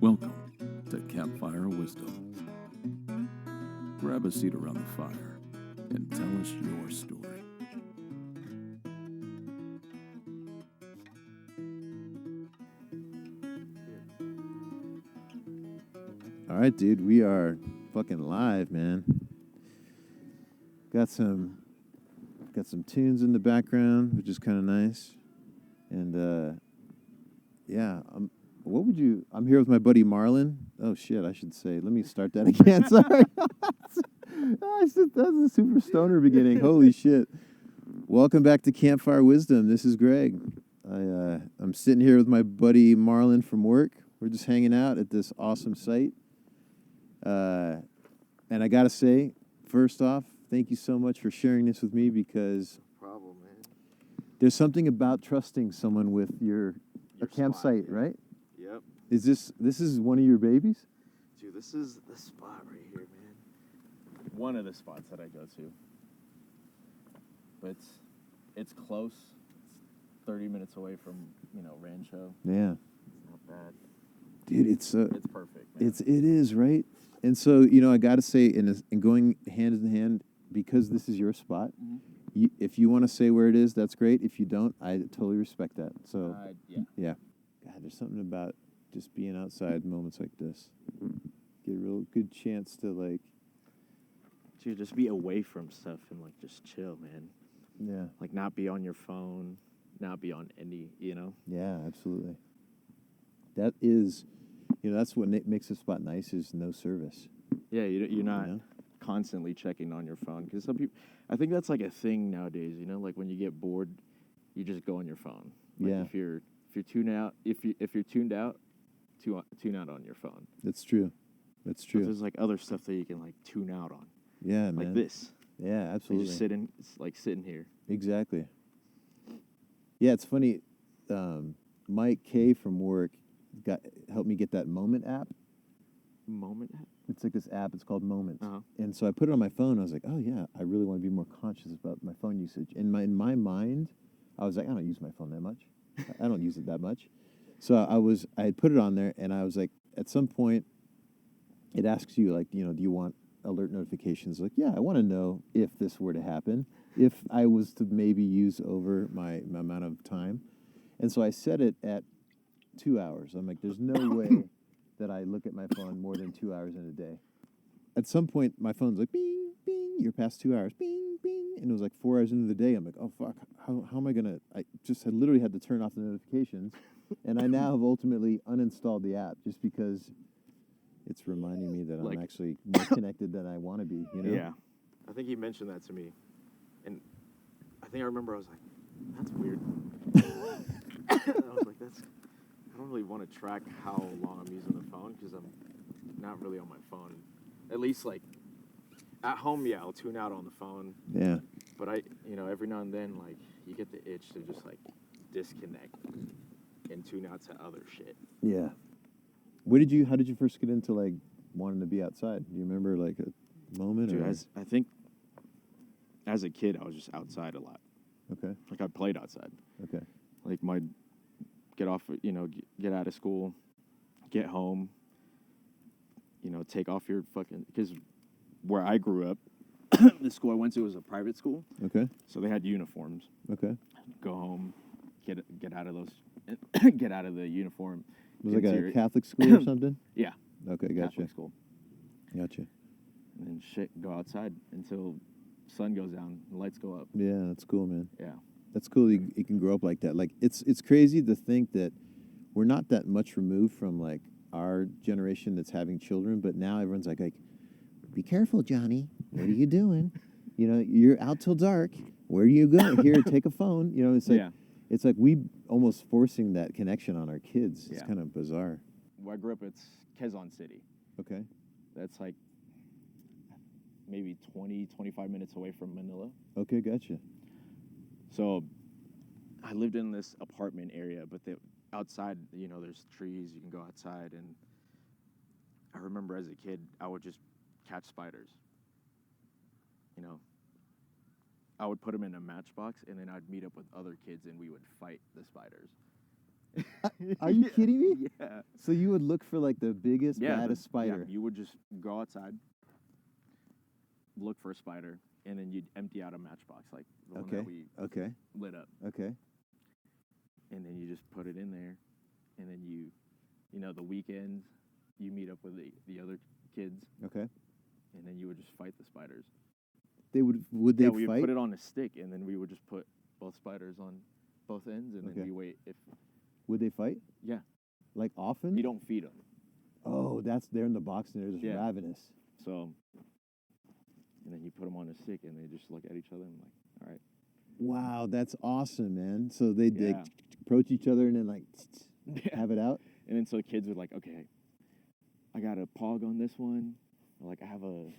Welcome to Campfire Wisdom. Grab a seat around the fire and tell us your story. All right, dude, we are fucking live, man. Got some tunes in the background, which is kind of nice. And yeah, I'm here with my buddy Marlon. Oh shit, I should say. Let me start that again. Sorry. That's a super stoner beginning. Holy shit. Welcome back to Campfire Wisdom. This is Greg. I'm sitting here with my buddy Marlon from work. We're just hanging out at this awesome site. And I gotta say, first off, thank you so much for sharing this with me because No problem, man. there's something about trusting someone with your campsite, spot, yeah. right? Yep. Is this is one of your babies? Dude, this is the spot right here, man. One of the spots that I go to. But it's close. It's 30 minutes away from, Rancho. Yeah. It's not bad. Dude, it's perfect, man. it is, right? And so, I got to say in going hand in hand, because this is your spot, if you want to say where it is, that's great. If you don't, I totally respect that. So, yeah. God, there's something about just being outside moments like this. Get a real good chance to, Dude, just be away from stuff and, just chill, man. yeah. Not be on your phone, not be on any, Yeah, absolutely. That is, that's what makes this spot nice is no service. Yeah, you're not know? constantly checking on your phone. Because some people, I think that's a thing nowadays, when you get bored, you just go on your phone. Yeah. If you're tuned out, if you're tuned out, tune out on your phone. That's true. That's But true. there's other stuff that you can tune out on. Yeah, man. Like this. Yeah, You absolutely. just it's sitting here. Exactly. Yeah, it's funny. Mike K from work helped me get that Moment app. Moment. It's like this app. It's called Moments. Uh-huh. And so I put it on my phone. I was like, oh yeah, I really want to be more conscious about my phone usage. In my mind, I was like, I don't use my phone that much. I don't use it that much. So I had put it on there, and I was like, at some point, it asks you do you want alert notifications? Like, yeah, I want to know if this were to happen, if I was to maybe use over my amount of time. And so I set it at 2 hours. I'm like, there's no way that I look at my phone more than 2 hours in a day. At some point, my phone's like, bing, bing, you're past 2 hours, bing, bing. And it was 4 hours into the day. I'm like, oh, fuck, how am I going to... I literally had to turn off the notifications. And I now have ultimately uninstalled the app just because it's reminding me that I'm actually more connected than I want to be, Yeah. I think he mentioned that to me. And I think I remember I was like, that's weird. I was like, I don't really want to track how long I'm using the phone because I'm not really on my phone. At least, at home, yeah, I'll tune out on the phone. Yeah. But every now and then, you get the itch to just, disconnect and tune out to other shit. Yeah. How did you first get into, wanting to be outside? Do you remember, a moment? Dude, or? I think as a kid, I was just outside a lot. Okay. I played outside. Okay. My get off, get out of school, get home, take off your because where I grew up, the school I went to was a private school. Okay. So they had uniforms. Okay. Go home, get out of those, get out of the uniform. Was it a Catholic school or something? Yeah. Okay, gotcha. Catholic school. Gotcha. And then go outside until sun goes down, the lights go up. Yeah, that's cool, man. Yeah. That's cool. You can grow up like that. It's crazy to think that we're not that much removed from our generation that's having children, but now everyone's like, be careful, Johnny. What are you doing? You're out till dark. Where are you going? Here, take a phone. It's like we almost forcing that connection on our kids. It's kind of bizarre. Where I grew up, it's Quezon City. Okay. That's maybe 25 minutes away from Manila. Okay, gotcha. So I lived in this apartment area, but outside, there's trees. You can go outside. And I remember as a kid, I would just catch spiders. I would put them in a matchbox, and then I'd meet up with other kids, and we would fight the spiders. Are you kidding me? Yeah. So you would look for like the biggest, Yeah, baddest spider. Yeah, you would just go outside, look for a spider, and then you'd empty out a matchbox like the one Okay. that we Okay. lit up, Okay. and then you just put it in there, and then you know, the weekends you meet up with the other kids, Okay. and then you would just fight the spiders. They would they Yeah, we would fight? put it on a stick, and then we would just put both spiders on both ends, and Okay. then we wait. If Would they fight? yeah, Like often? you don't feed them, Oh, they're in the box and they're just Yeah. ravenous. so. And then you put them on a stick, and they just look at each other and like, all right. Wow, that's awesome, man. So they Yeah. approach each other and then like Yeah. have it out. And then so kids would like, okay, I got a pog on this one. Or like I have a.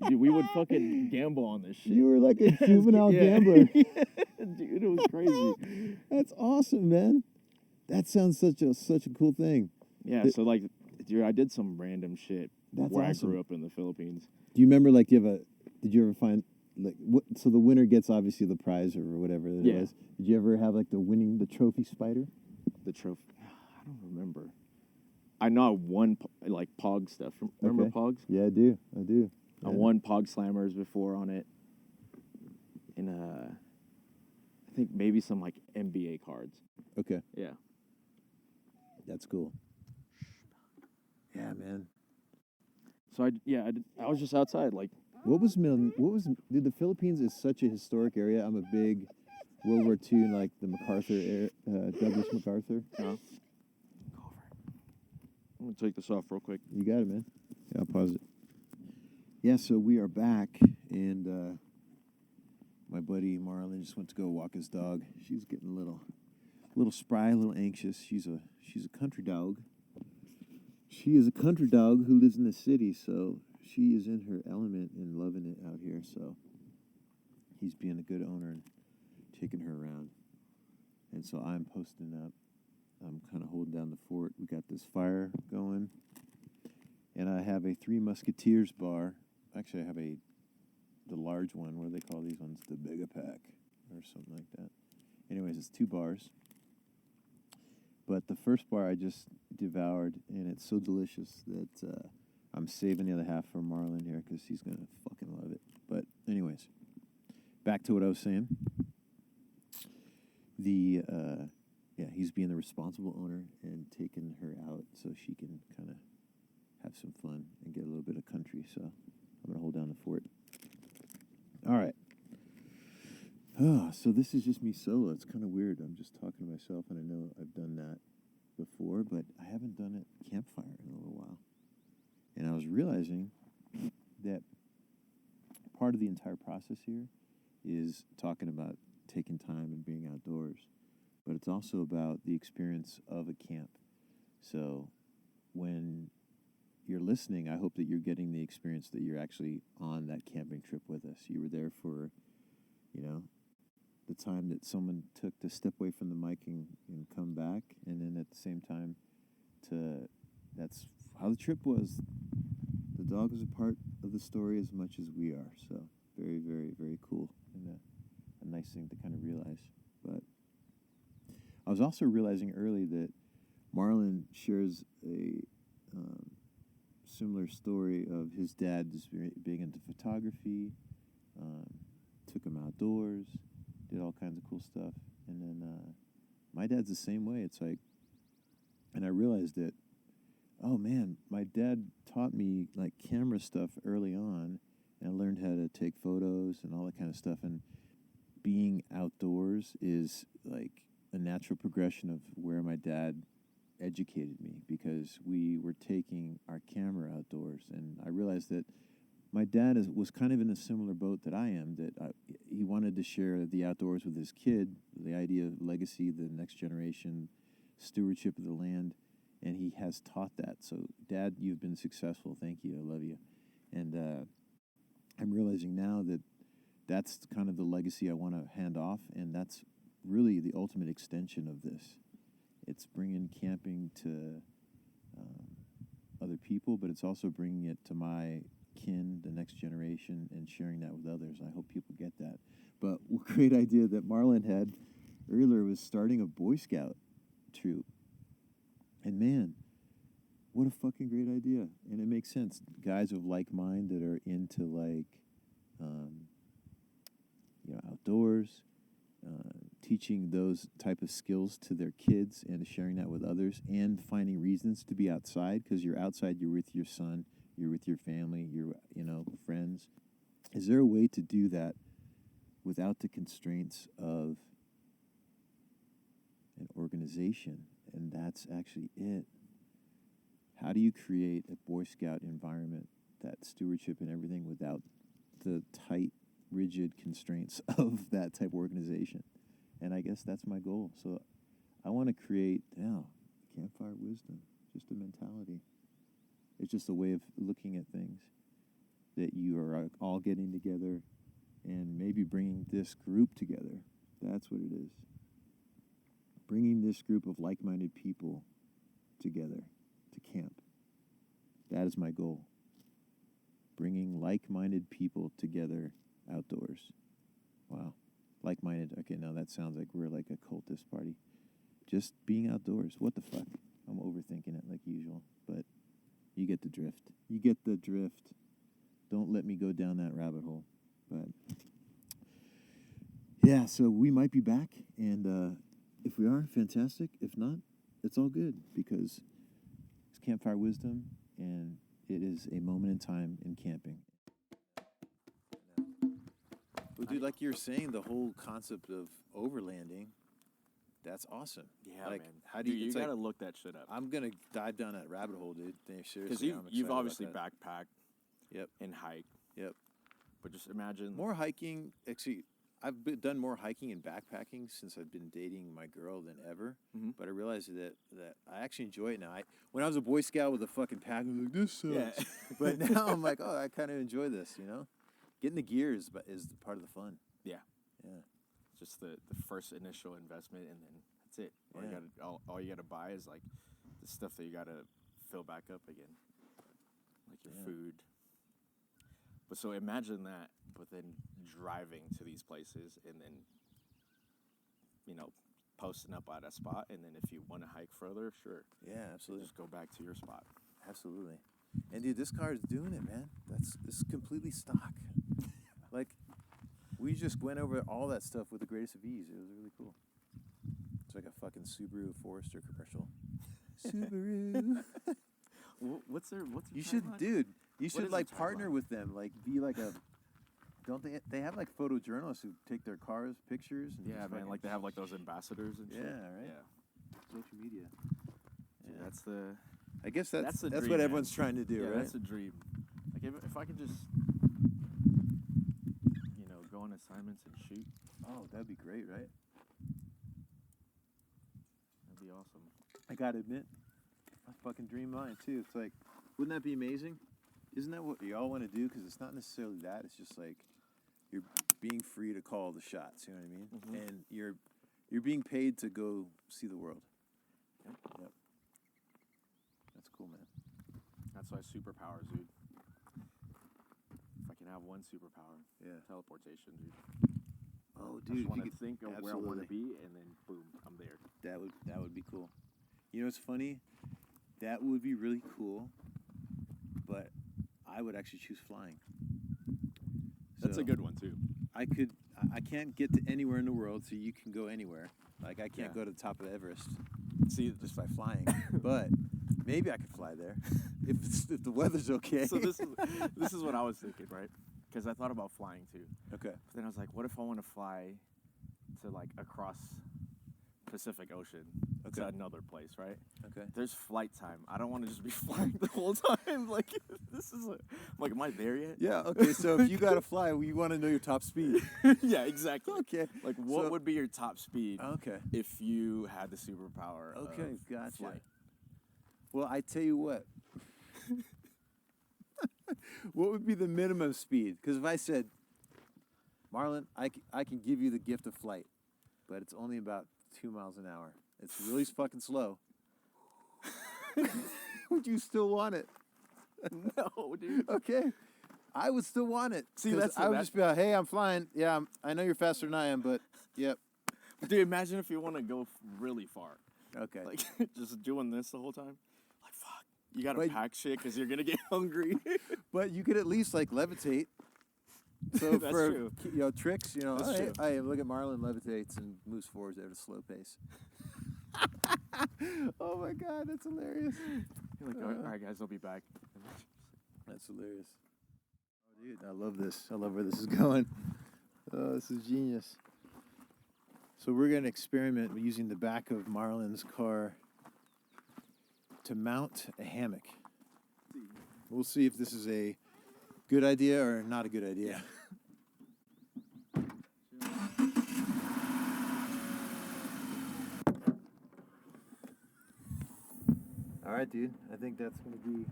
Dude, we would fucking gamble on this shit. You were like a juvenile Yeah. gambler. Dude, it was crazy. That's awesome, man. That sounds such a cool thing. Yeah, so like, dude, I did some random shit That's where awesome. I grew up in the Philippines. Do you remember like did you ever find like what? So the winner gets obviously the prize or whatever it Yeah. was. Did you ever have like the trophy spider? The trophy. I don't remember. I know I won like Pog stuff. Remember Okay. Pogs? Yeah, I do. I Yeah. won Pog Slammers before on it. And I think maybe some like NBA cards. Okay, Yeah. that's cool. Yeah, man. So I was just outside like Dude, the Philippines is such a historic area. I'm a big World War II, like the MacArthur era, Douglas MacArthur. go over it. I'm gonna take this off real quick. You got it, man. Yeah, I'll pause it. Yeah, so we are back, and my buddy Marlon just went to go walk his dog. She's getting a little spry, a little anxious. She's a country dog. She is a country dog who lives in the city, so she is in her element and loving it out here. So he's being a good owner and taking her around. And so I'm posting up. I'm kind of holding down the fort. We got this fire going. And I have a Three Musketeers bar. Actually, I have the large one. What do they call these ones? The Mega Pack or something like that. Anyways, it's 2 bars. But the first bar I just devoured, and it's so delicious that I'm saving the other half for Marlon here because he's going to fucking love it. But anyways, back to what I was saying. He's being the responsible owner and taking her out so she can kind of have some fun and get a little bit of country. So I'm going to hold down the fort. All right. So this is just me solo. It's kind of weird. I'm just talking to myself, and I know I've done that before, but I haven't done it Campfire in a little while. And I was realizing that part of the entire process here is talking about taking time and being outdoors, but it's also about the experience of a camp. So when you're listening, I hope that you're getting the experience that you're actually on that camping trip with us. You were there for, the time that someone took to step away from the mic and come back, and then at the same time that's how the trip was. The dog is a part of the story as much as we are. So very, very, very cool, and a nice thing to kind of realize. But I was also realizing early that Marlon shares a similar story of his dad just being into photography, took him outdoors, did all kinds of cool stuff. And then my dad's the same way. It's like, and I realized that, oh man, my dad taught me like camera stuff early on, and I learned how to take photos and all that kind of stuff. And being outdoors is like a natural progression of where my dad educated me, because we were taking our camera outdoors. And I realized that my dad was kind of in a similar boat that I am, that he wanted to share the outdoors with his kid, the idea of legacy, the next generation, stewardship of the land, and he has taught that. So, Dad, you've been successful. Thank you. I love you. And I'm realizing now that that's kind of the legacy I want to hand off, and that's really the ultimate extension of this. It's bringing camping to other people, but it's also bringing it to my kin, the next generation, and sharing that with others. I hope people get that. But a great idea that Marlon had earlier was starting a Boy Scout true. And man, what a fucking great idea. And it makes sense. Guys of like mind that are into outdoors, teaching those type of skills to their kids and sharing that with others and finding reasons to be outside, because you're outside, you're with your son, you're with your family, you're, friends. Is there a way to do that without the constraints of an organization? And that's actually it. How do you create a Boy Scout environment, that stewardship and everything, without the tight, rigid constraints of that type of organization? And I guess that's my goal. So I want to create, campfire wisdom, just a mentality. It's just a way of looking at things, that you are all getting together and maybe bringing this group together. That's what it is. Bringing this group of like-minded people together to camp. That is my goal. Bringing like-minded people together outdoors. Wow. Like-minded. Okay, now that sounds like we're like a cultist party. Just being outdoors. What the fuck? I'm overthinking it like usual. But you get the drift. You get the drift. Don't let me go down that rabbit hole. But yeah, so we might be back. And if we are, fantastic. If not, it's all good, because it's Campfire Wisdom, and it is a moment in time in camping. Well, dude, like you were saying, the whole concept of overlanding, that's awesome. Yeah, like, man. How do you? You it's gotta look that shit up. I'm gonna dive down that rabbit hole, dude. Seriously, Because I'm excited you've about obviously that. backpacked. Yep. And hiked. Yep. But just imagine More hiking. Actually, I've done more hiking and backpacking since I've been dating my girl than ever. Mm-hmm. But I realized that I actually enjoy it now. When I was a Boy Scout with a fucking pack, I was like, this sucks. Yeah. But now I'm like, I kind of enjoy this, Getting the gear is part of the fun. Yeah. Yeah. Just the first initial investment, and then that's it. Yeah. All you gotta buy is like the stuff that you gotta fill back up again, like your food. But so imagine that, but then driving to these places, and then posting up at a spot, and then if you want to hike further, sure. Yeah, absolutely. Just go back to your spot. Absolutely. And dude, this car is doing it, man. This is completely stock. Like, we just went over all that stuff with the greatest of ease. It was really cool. It's like a fucking Subaru Forester commercial. Subaru. What's your You should, tagline? dude. You What should is like the partner tagline? with them. Like, be like a. Don't they? They have like photojournalists who take their cars pictures. And Yeah, just man. fucking- Like they have like those ambassadors and shit. Yeah, right? Yeah. social media. Dude, Yeah. that's the I guess that's the what dream, man. everyone's trying to do, yeah, right? that's a dream. Like if I could just go on assignments and shoot, Oh, that'd be great, right? that'd be awesome. I gotta admit, I fucking dream mine too. It's like, wouldn't that be amazing? Isn't that what you all want to do? Because it's not necessarily that. It's just like you're being free to call the shots. You know what I mean? Mhm. And you're being paid to go see the world. Yep. That's cool, man. That's why superpowers, dude. If I can have one superpower, Yeah. teleportation, dude. Oh, I dude, just if want you to could- think of where I want to absolutely. be, and then boom, I'm there. That would be cool. You know what's funny? That would be really cool, but I would actually choose flying. That's So a good one too. I can't get to anywhere in the world, so you can go anywhere. Like, I can't Yeah. go to the top of Everest See, just by flying, but maybe I could fly there if the weather's okay. so this is what I was thinking, right? Because I thought about flying too. Okay. But then I was like, what if I want to fly to like across Pacific Ocean to Okay. another place, right? Okay. There's flight time. I don't want to just be flying the whole time. Like I'm like, am I there yet? Yeah. Okay. So if you gotta fly, we want to know your top speed. Yeah, exactly. Okay. Like, what So- would be your top speed Okay. if you had the superpower? Okay. of Gotcha. flight? Well, I tell you what. What would be the minimum speed? Because if I said, Marlon, I can give you the gift of flight, but it's only about 2 miles an hour. It's really fucking slow. Would you still want it? No, dude. Okay. I would still want it. See, 'Cause that's I would just be like, hey, I'm flying. Yeah, I know you're faster than I am, but yep. Dude, imagine if you want to go really far. Okay. Like, just doing this the whole time. Like, fuck. You gotta But- pack shit because you're gonna get hungry. But you could at least like levitate. So That's for true. Tricks, That's oh, true. hey, look at Marlon levitates and moves forwards at a slow pace. Oh my God, that's hilarious. You're like, all right, guys, I'll be back. That's hilarious. Oh, dude, I love this. I love where this is going. Oh, this is genius. So we're going to experiment with using the back of Marlon's car to mount a hammock. We'll see if this is a good idea or not a good idea. All right, dude. I think that's going to be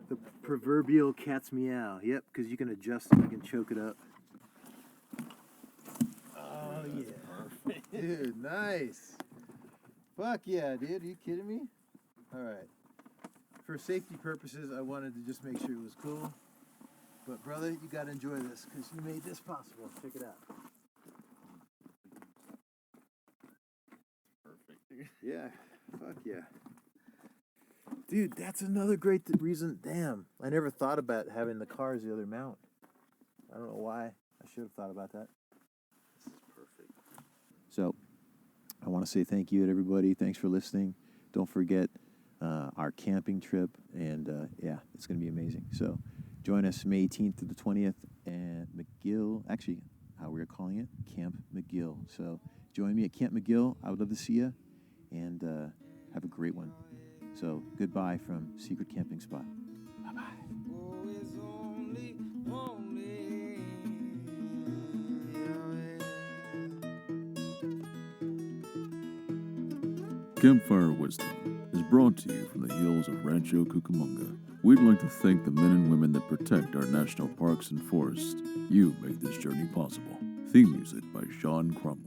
the proverbial cat's meow. Yep, because you can adjust it. You can choke it up. Oh, yeah. Dude, nice. Fuck yeah, dude. Are you kidding me? All right. For safety purposes, I wanted to just make sure it was cool. But, brother, you got to enjoy this because you made this possible. Check it out. Perfect. Yeah. Fuck yeah. Dude, that's another great reason. Damn. I never thought about having the car as the other mount. I don't know why. I should have thought about that. This is perfect. So, I want to say thank you to everybody. Thanks for listening. Don't forget our camping trip. And, yeah, it's going to be amazing. So, join us May 18th to the 20th at McGill. Actually, how we're calling it, Camp McGill. So, join me at Camp McGill. I would love to see you. And have a great one. So, goodbye from Secret Camping Spot. Bye-bye. Campfire Wisdom is brought to you from the hills of Rancho Cucamonga. We'd like to thank the men and women that protect our national parks and forests. You make this journey possible. Theme music by Sean Crumble.